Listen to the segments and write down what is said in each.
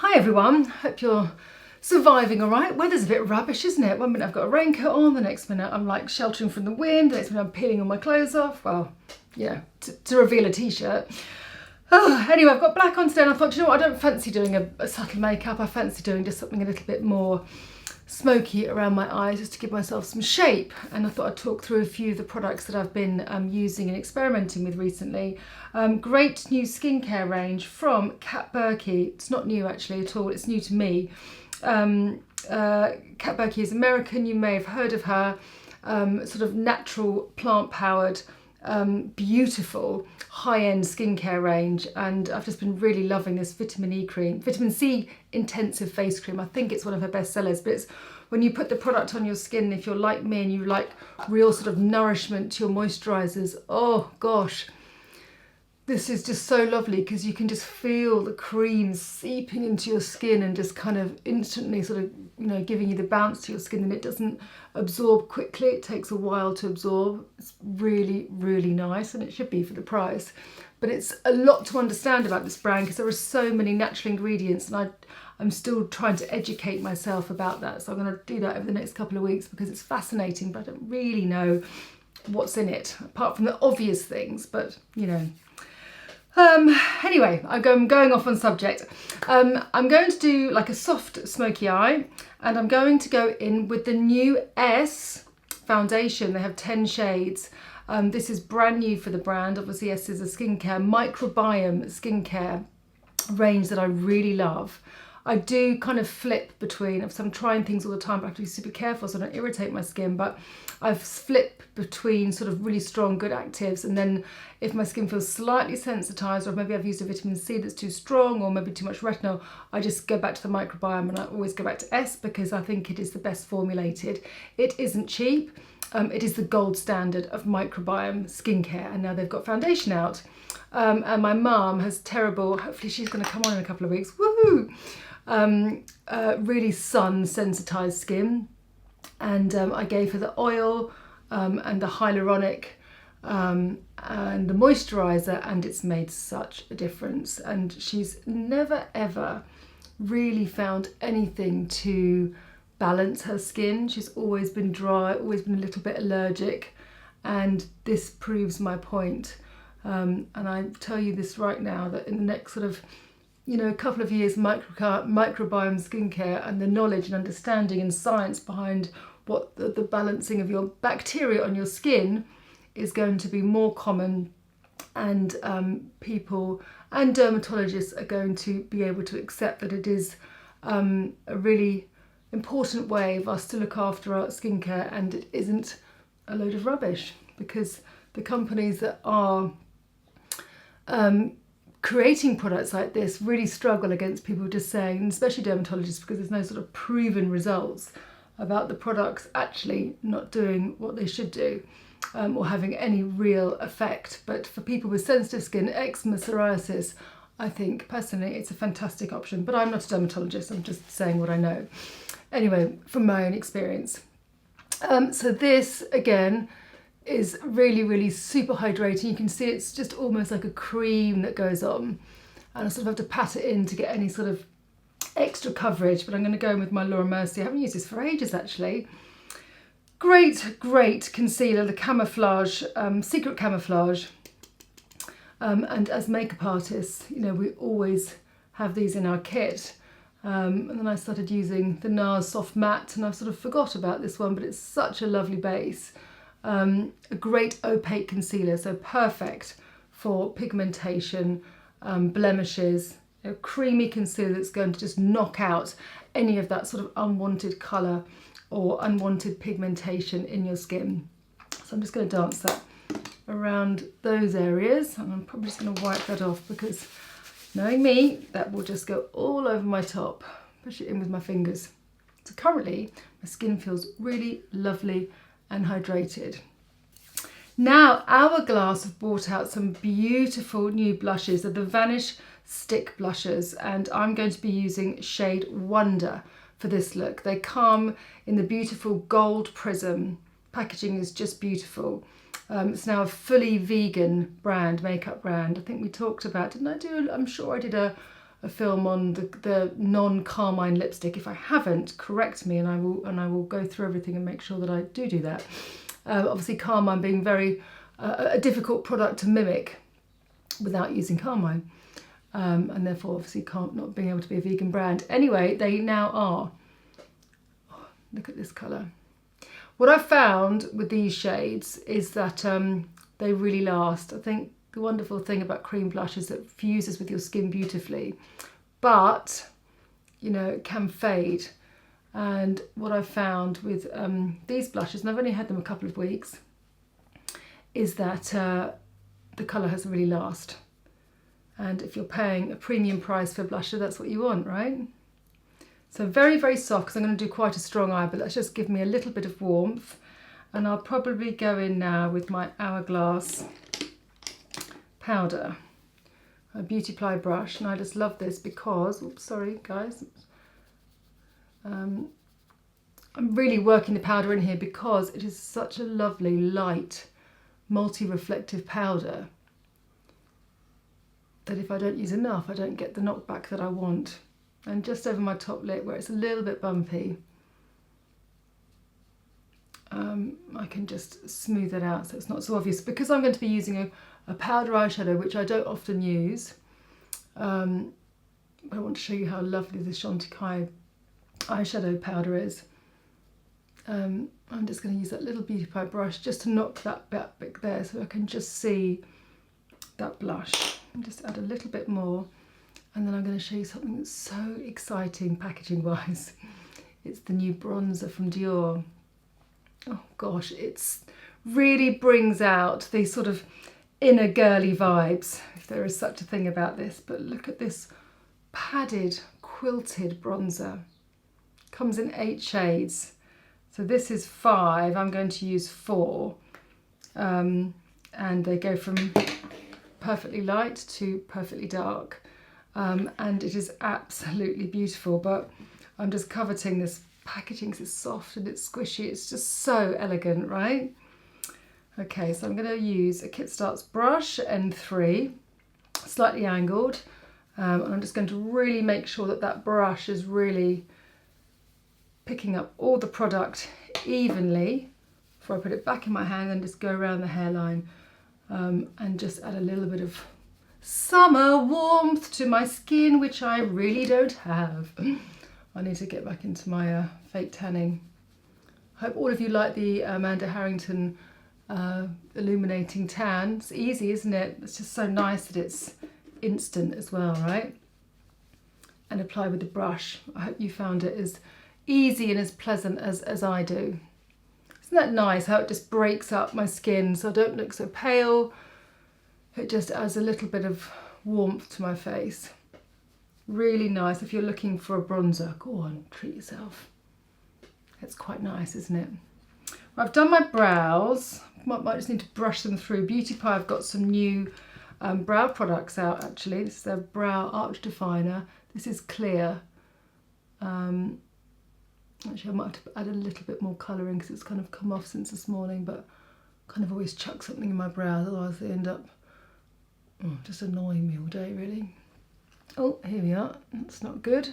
Hi everyone, hope you're surviving all right. Weather's a bit rubbish, isn't it? One minute I've got a raincoat on, the next minute I'm like sheltering from the wind, the next minute I'm peeling all my clothes off. Well, yeah, to reveal a t-shirt. Anyway, I've got black on today and I thought, you know what, I don't fancy doing a subtle makeup. I fancy doing just something a little bit more smoky around my eyes just to give myself some shape. And I thought I'd talk through a few of the products that I've been using and experimenting with recently. Great new skincare range from Kat Berkey. It's not new actually at all, it's new to me. Kat Berkey is American, you may have heard of her. Sort of natural, plant-powered, beautiful high-end skincare range, and I've just been really loving this vitamin C intensive face cream. I think it's one of her best sellers, but it's when you put the product on your skin, if you're like me and you like real sort of nourishment to your moisturizers, oh gosh, this is just so lovely because you can just feel the cream seeping into your skin and just kind of instantly sort of, you know, giving you the bounce to your skin, and it doesn't absorb quickly. It takes a while to absorb. It's really, really nice, and it should be for the price. But it's a lot to understand about this brand because there are so many natural ingredients, and I'm still trying to educate myself about that. So I'm going to do that over the next couple of weeks because it's fascinating, but I don't really know what's in it, apart from the obvious things, but you know. Anyway, I'm going off on subject. I'm going to do like a soft smoky eye, and I'm going to go in with the new S foundation. They have 10 shades. This is brand new for the brand. Obviously, S is a skincare, microbiome skincare range that I really love. I do kind of flip between, so I'm trying things all the time, but I have to be super careful so I don't irritate my skin, but I've flipped between sort of really strong, good actives, and then if my skin feels slightly sensitized, or maybe I've used a vitamin C that's too strong, or maybe too much retinol, I just go back to the microbiome, and I always go back to S because I think it is the best formulated. It isn't cheap. It is the gold standard of microbiome skincare, and now they've got foundation out. And my mum has terrible, hopefully she's going to come on in a couple of weeks, woohoo! Really sun sensitized skin, and I gave her the oil and the hyaluronic and the moisturizer, and it's made such a difference, and she's never ever really found anything to balance her skin. She's always been dry, always been a little bit allergic, and this proves my point. And I tell you this right now, that in the next sort of, you know, a couple of years, microbiome skincare and the knowledge and understanding and science behind what the balancing of your bacteria on your skin is going to be more common, and people and dermatologists are going to be able to accept that it is a really important way of us to look after our skincare, and it isn't a load of rubbish, because the companies that are creating products like this really struggle against people just saying, and especially dermatologists, because there's no sort of proven results about the products actually not doing what they should do, or having any real effect. But for people with sensitive skin, eczema, psoriasis, I think personally it's a fantastic option. But I'm not a dermatologist, I'm just saying what I know. Anyway, from my own experience. So this again is really, really super hydrating. You can see it's just almost like a cream that goes on, and I sort of have to pat it in to get any sort of extra coverage, but I'm going to go in with my Laura Mercier. I haven't used this for ages actually. Great concealer, the Camouflage, Secret Camouflage. And as makeup artists, you know, we always have these in our kit. And then I started using the NARS Soft Matte, and I've sort of forgot about this one, but it's such a lovely base. A great opaque concealer, so perfect for pigmentation, blemishes, a creamy concealer that's going to just knock out any of that sort of unwanted colour or unwanted pigmentation in your skin. So I'm just going to dance that around those areas, and I'm probably just going to wipe that off because, knowing me, that will just go all over my top. Push it in with my fingers. So currently my skin feels really lovely and hydrated. Now Hourglass have brought out some beautiful new blushes. They're the Vanish Stick blushes, and I'm going to be using shade Wonder for this look. They come in the beautiful gold prism. Packaging is just beautiful. It's now a fully vegan brand, makeup brand. I think we talked about, didn't I do, I'm sure I did a a film on the non-carmine lipstick. If I haven't, correct me, and I will go through everything and make sure that I do that. Obviously carmine being very a difficult product to mimic without using carmine, and therefore obviously not being able to be a vegan brand. Anyway, they now are. Oh, look at this colour. What I've found with these shades is that they really last. I think the wonderful thing about cream blush is that it fuses with your skin beautifully, but you know, it can fade. And what I've found with these blushes, and I've only had them a couple of weeks, is that the colour has really last. And if you're paying a premium price for a blusher, that's what you want, right? So very, very soft, because I'm going to do quite a strong eye, but let's just give me a little bit of warmth. And I'll probably go in now with my Hourglass powder, a Beauty Ply brush. And I just love this because, oops, sorry guys, I'm really working the powder in here because it is such a lovely, light, multi-reflective powder that if I don't use enough, I don't get the knockback that I want. And just over my top lip where it's a little bit bumpy, I can just smooth it out so it's not so obvious. Because I'm going to be using a powder eyeshadow, which I don't often use, I want to show you how lovely this Chantecaille eyeshadow powder is. I'm just going to use that little Beauty Ply brush just to knock that bit there so I can just see that blush. And just add a little bit more, and then I'm going to show you something that's so exciting packaging wise. It's the new bronzer from Dior. Oh gosh, it's really brings out these sort of inner girly vibes, if there is such a thing about this. But look at this padded, quilted bronzer. Comes in 8 shades. So this is 5, I'm going to use 4. And they go from perfectly light to perfectly dark. And it is absolutely beautiful, but I'm just coveting this packaging because it's soft and it's squishy. It's just so elegant, right? Okay, so I'm going to use a Kit Starts brush, N3, slightly angled. And I'm just going to really make sure that that brush is really picking up all the product evenly before I put it back in my hand, and just go around the hairline and just add a little bit of summer warmth to my skin, which I really don't have. I need to get back into my fake tanning. I hope all of you like the Amanda Harrington illuminating tan. It's easy, isn't it? It's just so nice that it's instant as well, right? And apply with the brush. I hope you found it as easy and as pleasant as I do. Isn't that nice how it just breaks up my skin so I don't look so pale? It just adds a little bit of warmth to my face. Really nice. If you're looking for a bronzer, go on, treat yourself. It's quite nice, isn't it? Well, I've done my brows. Might just need to brush them through. Beauty Pie, I've got some new brow products out actually. This is their Brow Arch Definer. This is clear. Actually, I might have to add a little bit more colour in because it's kind of come off since this morning, but kind of always chuck something in my brows, otherwise they end up just annoying me all day, really. Oh, here we are. That's not good.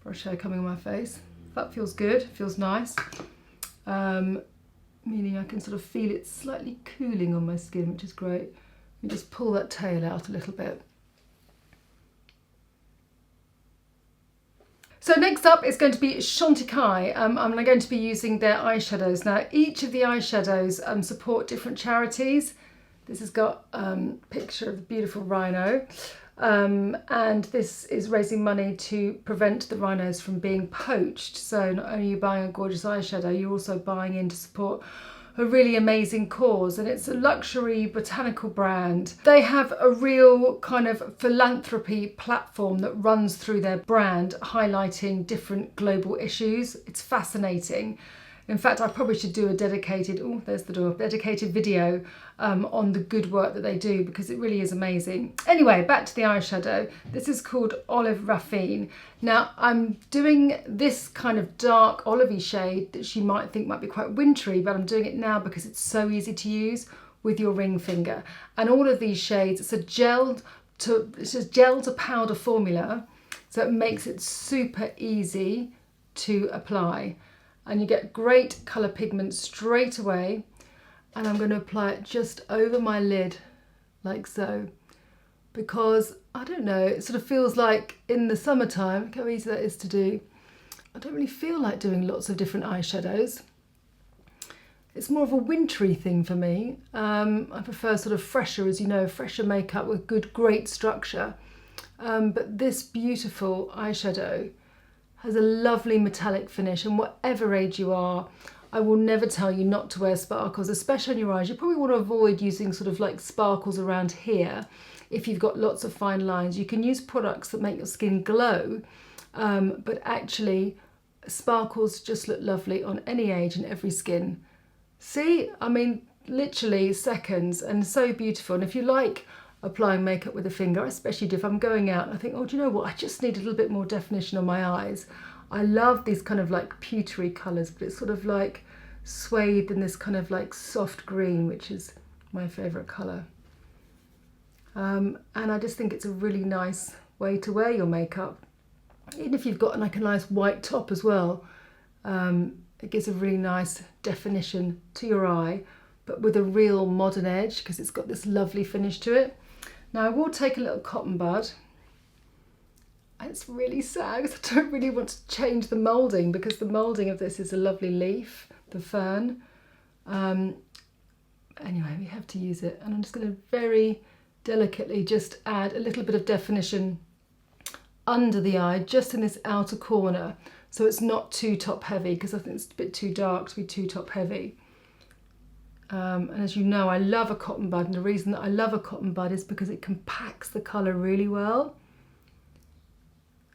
Brush hair coming on my face. That feels good, feels nice. Meaning I can sort of feel it slightly cooling on my skin, which is great. You just pull that tail out a little bit. So next up is going to be Chantecaille. I'm going to be using their eyeshadows. Now, each of the eyeshadows support different charities. This has got a picture of the beautiful rhino. And this is raising money to prevent the rhinos from being poached. So not only are you buying a gorgeous eyeshadow, you're also buying in to support a really amazing cause, and it's a luxury botanical brand. They have a real kind of philanthropy platform that runs through their brand, highlighting different global issues. It's fascinating. In fact, I probably should do a dedicated, oh, there's the door, dedicated video on the good work that they do, because it really is amazing. Anyway, back to the eyeshadow. This is called Olive Raffine. Now, I'm doing this kind of dark olivey shade that you might think might be quite wintry, but I'm doing it now because it's so easy to use with your ring finger. And all of these shades, it's a gel to powder formula. So it makes it super easy to apply. And you get great colour pigment straight away. And I'm going to apply it just over my lid, like so. Because, I don't know, it sort of feels like in the summertime, look how easy that is to do. I don't really feel like doing lots of different eyeshadows. It's more of a wintry thing for me. I prefer sort of fresher, as you know, fresher makeup with good, great structure. But this beautiful eyeshadow has a lovely metallic finish, and whatever age you are, I will never tell you not to wear sparkles, especially on your eyes. You probably want to avoid using sort of like sparkles around here if you've got lots of fine lines. You can use products that make your skin glow, but actually sparkles just look lovely on any age and every skin. See, I mean, literally seconds, and so beautiful. And if you like applying makeup with a finger, especially if I'm going out and I think, oh, do you know what, I just need a little bit more definition on my eyes. I love these kind of like pewtery colours, but it's sort of like swathed in this kind of like soft green, which is my favourite colour. And I just think it's a really nice way to wear your makeup. Even if you've got like a nice white top as well, it gives a really nice definition to your eye, but with a real modern edge because it's got this lovely finish to it. Now I will take a little cotton bud. It's really sad because I don't really want to change the moulding, because the moulding of this is a lovely leaf, the fern. Anyway, we have to use it, and I'm just going to very delicately just add a little bit of definition under the eye, just in this outer corner, so it's not too top heavy, because I think it's a bit too dark to be too top heavy. And as you know, I love a cotton bud, and the reason that I love a cotton bud is because it compacts the colour really well.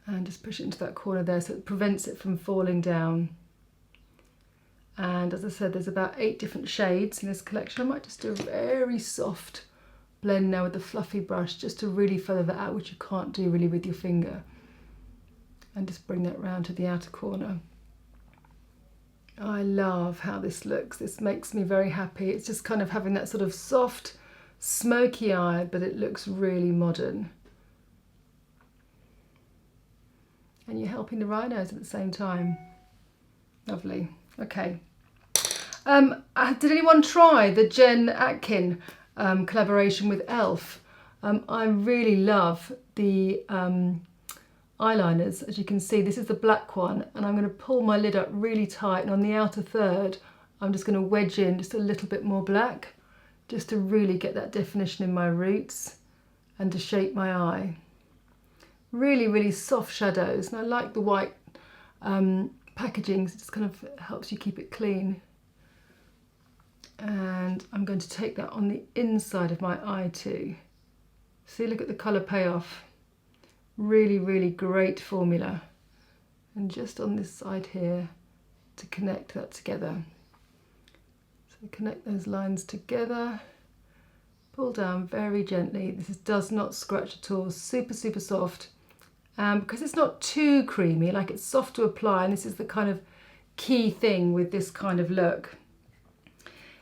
And just push it into that corner there so it prevents it from falling down. And as I said, there's about 8 different shades in this collection. I might just do a very soft blend now with the fluffy brush, just to really feather that out, which you can't do really with your finger. And just bring that round to the outer corner. I love how this looks. This makes me very happy. It's just kind of having that sort of soft, smoky eye, but it looks really modern. And you're helping the rhinos at the same time. Lovely. Okay. Did anyone try the Jen Atkin collaboration with e.l.f.? I really love the eyeliners. As you can see, this is the black one, and I'm going to pull my lid up really tight, and on the outer third I'm just going to wedge in just a little bit more black, just to really get that definition in my roots and to shape my eye. Really, really soft shadows, and I like the white packaging, so it just kind of helps you keep it clean. And I'm going to take that on the inside of my eye too. See, look at the colour payoff. Really, really great formula. And just on this side here to connect that together. So connect those lines together. Pull down very gently. This does not scratch at all. Super, super soft. Because it's not too creamy, like it's soft to apply, and this is the kind of key thing with this kind of look.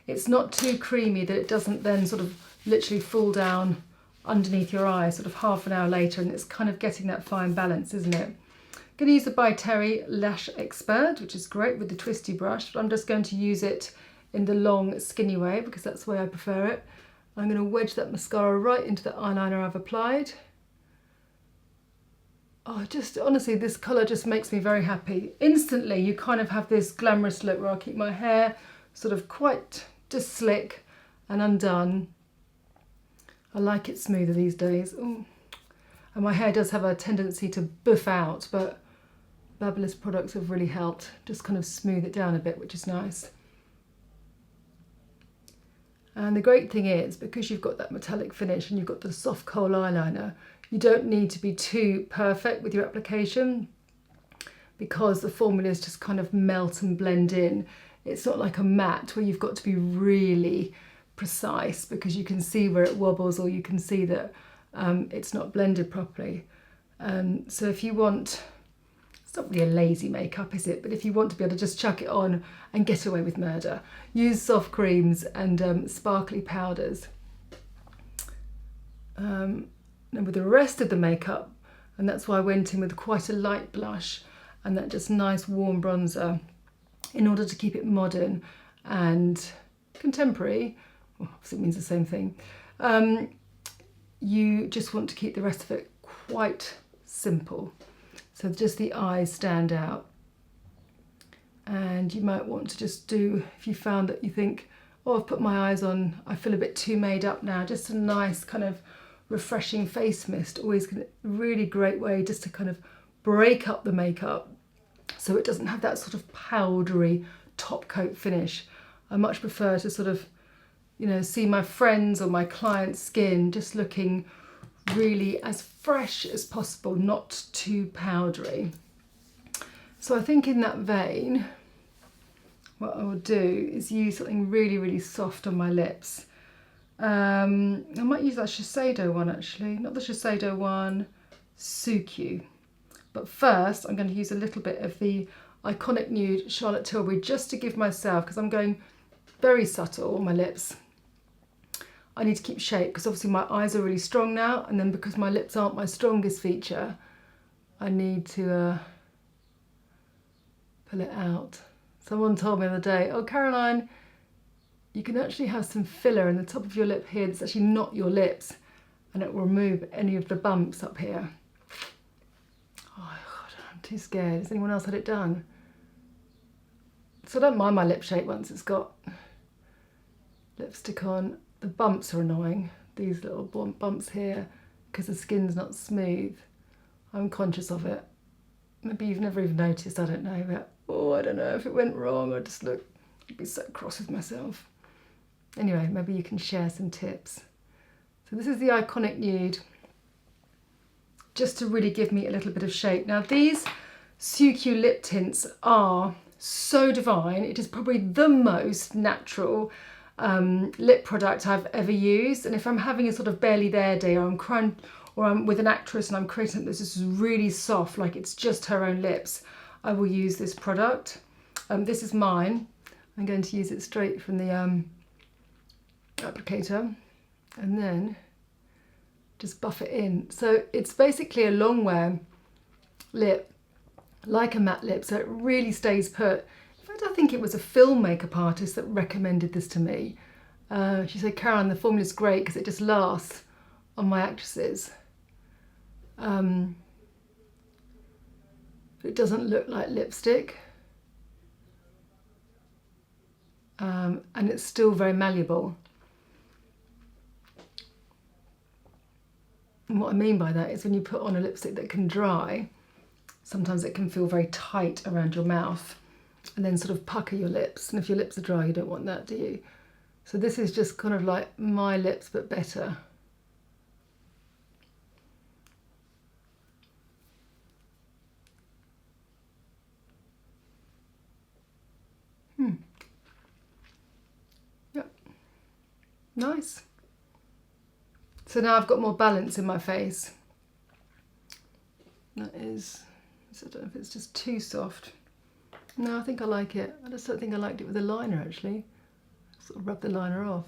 It's not too creamy that it doesn't then sort of literally fall down underneath your eye sort of half an hour later, and it's kind of getting that fine balance, isn't it? I'm going to use the By Terry Lash Expert, which is great with the twisty brush, but I'm just going to use it in the long skinny way because that's the way I prefer it. I'm going to wedge that mascara right into the eyeliner I've applied. Oh, just honestly, this colour just makes me very happy. Instantly, you kind of have this glamorous look where I keep my hair sort of quite just slick and undone. I like it smoother these days. Ooh. And my hair does have a tendency to buff out, but Babyliss products have really helped just kind of smooth it down a bit, which is nice. And the great thing is, because you've got that metallic finish and you've got the soft kohl eyeliner, you don't need to be too perfect with your application because the formulas just kind of melt and blend in. It's not like a matte where you've got to be really precise because you can see where it wobbles, or you can see that it's not blended properly. So if you want, it's not really a lazy makeup, is it? But if you want to be able to just chuck it on and get away with murder, use soft creams and sparkly powders. And with the rest of the makeup, and that's why I went in with quite a light blush and that just nice warm bronzer in order to keep it modern and contemporary. Well, obviously it means the same thing. You just want to keep the rest of it quite simple, so just the eyes stand out. And you might want to just do, if you found that you think, oh, I've put my eyes on, I feel a bit too made up now, just a nice kind of refreshing face mist, always a really great way just to kind of break up the makeup so it doesn't have that sort of powdery top coat finish. I much prefer to sort of, you know, see my friends or my client's skin just looking really as fresh as possible, not too powdery. So I think in that vein, what I will do is use something really, really soft on my lips. I might use that Shiseido one actually, not the Shiseido one, Smokey. But first I'm going to use a little bit of the Iconic Nude Charlotte Tilbury just to give myself, because I'm going very subtle on my lips. I need to keep shape because obviously my eyes are really strong now, and then because my lips aren't my strongest feature, I need to pull it out. Someone told me the other day, oh Caroline, you can actually have some filler in the top of your lip here that's actually not your lips, and it will remove any of the bumps up here. Oh God, I'm too scared. Has anyone else had it done? So I don't mind my lip shape once it's got lipstick on. The bumps are annoying, these little bumps here, because the skin's not smooth. I'm conscious of it. Maybe you've never even noticed, I don't know, but oh, I don't know if it went wrong. I'd be so cross with myself. Anyway, maybe you can share some tips. So this is the Iconic Nude, just to really give me a little bit of shape. Now these Smokey lip tints are so divine. It is probably the most natural lip product I've ever used, and if I'm having a sort of barely there day, or I'm with an actress and I'm creating something that's just really soft, like it's just her own lips, I will use this product. This is mine. I'm going to use it straight from the applicator and then just buff it in. So it's basically a long wear lip, like a matte lip, so it really stays put. I think it was a film makeup artist that recommended this to me. She said, Caroline, the formula's great because it just lasts on my actresses. It doesn't look like lipstick. And it's still very malleable. And what I mean by that is when you put on a lipstick that can dry, sometimes it can feel very tight around your mouth and then sort of pucker your lips. And if your lips are dry, you don't want that, do you? So this is just kind of like my lips, but better. Yep. Nice. So now I've got more balance in my face. That is, I don't know if it's just too soft. No, I think I like it. I just don't think I liked it with the liner actually. Sort of rub the liner off.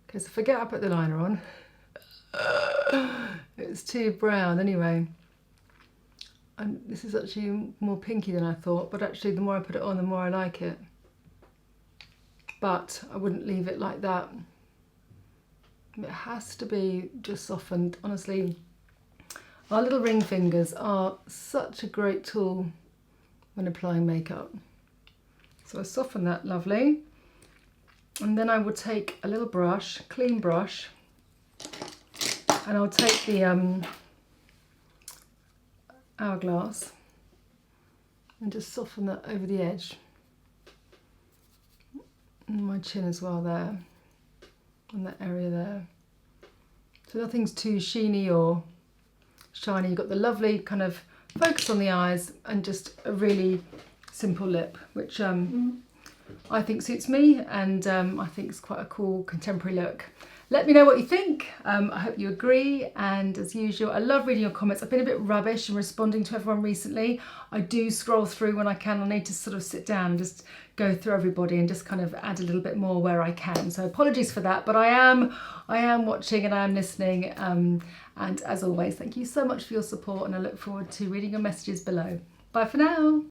Okay, so forget I put the liner on. It's too brown anyway. And this is actually more pinky than I thought, but actually the more I put it on, the more I like it. But I wouldn't leave it like that. It has to be just softened. Honestly, our little ring fingers are such a great tool when applying makeup. So I soften that lovely. And then I will take a little brush, clean brush, and I'll take the Hourglass and just soften that over the edge. And my chin as well there, and that area there. So nothing's too sheeny or shiny. You've got the lovely kind of focus on the eyes and just a really simple lip, which I think suits me, and I think it's quite a cool contemporary look. let me know what you think. I hope you agree, and as usual, I love reading your comments. I've been a bit rubbish in responding to everyone recently. I do scroll through when I can. I need to sort of sit down and just go through everybody and just kind of add a little bit more where I can. So apologies for that, but I am watching and I am listening. And as always, thank you so much for your support, and I look forward to reading your messages below. Bye for now.